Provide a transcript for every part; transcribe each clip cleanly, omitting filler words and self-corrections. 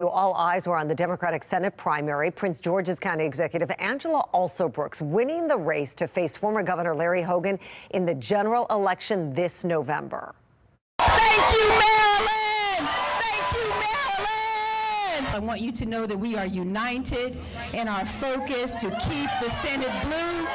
All eyes were on the Democratic Senate primary. Prince George's County Executive Angela Alsobrooks winning the race to face former Governor Larry Hogan in the general election this November. Thank you, Maryland! Thank you, Maryland! I want you to know that we are united in our focus to keep the Senate blue.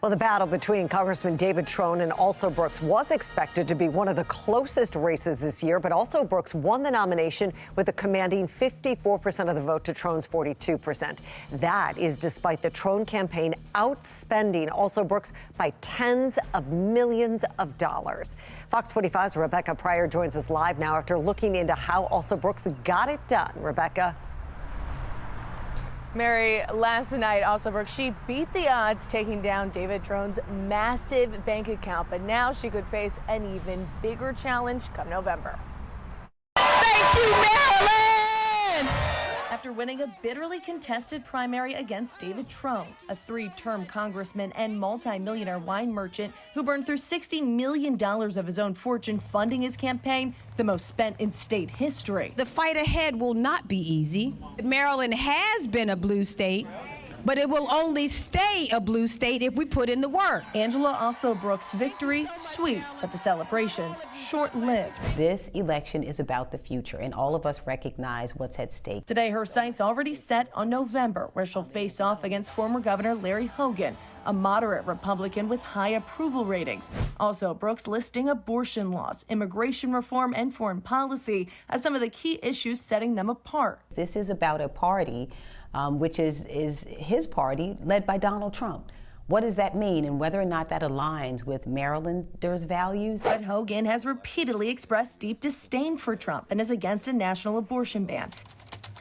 Well, the battle between Congressman David Trone and Alsobrooks was expected to be one of the closest races this year, but Alsobrooks won the nomination with a commanding 54% of the vote to Trone's 42%. That is despite the Trone campaign outspending Alsobrooks by tens of millions of dollars. Fox 45's Rebecca Pryor joins us live now after looking into how Alsobrooks got it done. Rebecca. Mary, last night, Alsobrooks, she beat the odds taking down David Trone's massive bank account, but now she could face an even bigger challenge come November. Thank you, Maryland! After winning a bitterly contested primary against David Trone, a three-term congressman and multi-millionaire wine merchant who burned through $60 million of his own fortune funding his campaign, the most spent in state history. The fight ahead will not be easy. Maryland has been a blue state, but it will only stay a blue state if we put in the work. Angela Alsobrooks' victory, sweet, but the celebrations short-lived. This election is about the future, and all of us recognize what's at stake. Today, her sights already set on November, where she'll face off against former Governor Larry Hogan, a moderate Republican with high approval ratings. Alsobrooks listing abortion laws, immigration reform, and foreign policy as some of the key issues setting them apart. This is about a party which is his party, led by Donald Trump. What does that mean, and whether or not that aligns with Marylanders' values? But Hogan has repeatedly expressed deep disdain for Trump and is against a national abortion ban.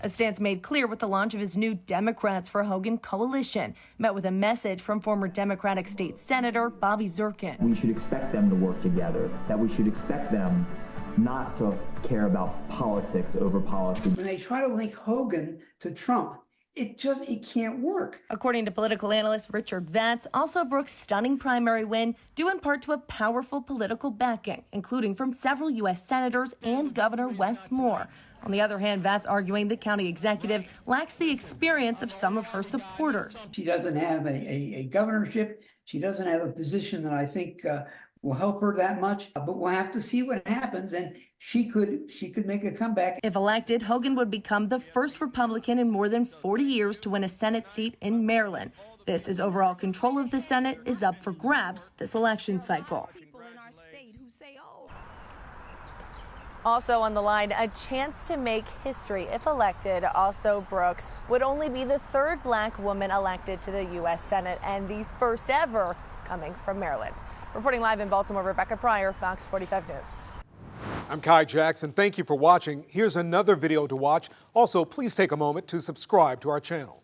A stance made clear with the launch of his new Democrats for Hogan coalition, met with a message from former Democratic State Senator Bobby Zirkin. We should expect them to work together, that we should expect them not to care about politics over policy. When they try to link Hogan to Trump, it can't work. According to political analyst Richard Vatz, Alsobrooks' stunning primary win due in part to a powerful political backing, including from several U.S. senators and Governor Wes Moore. On the other hand, Vatz arguing the county executive lacks the experience of some of her supporters. She doesn't have a governorship. She doesn't have a position that I think will help her that much, but we'll have to see what happens, and she could make a comeback. If elected, Hogan would become the first Republican in more than 40 years to win a Senate seat in Maryland. This is overall control of the Senate is up for grabs this election cycle. Also on the line, a chance to make history if elected. Alsobrooks would only be the third black woman elected to the U.S. Senate and the first ever coming from Maryland. Reporting live in Baltimore, Rebecca Pryor, Fox 45 News. I'm Kai Jackson. Thank you for watching. Here's another video to watch. Also, please take a moment to subscribe to our channel.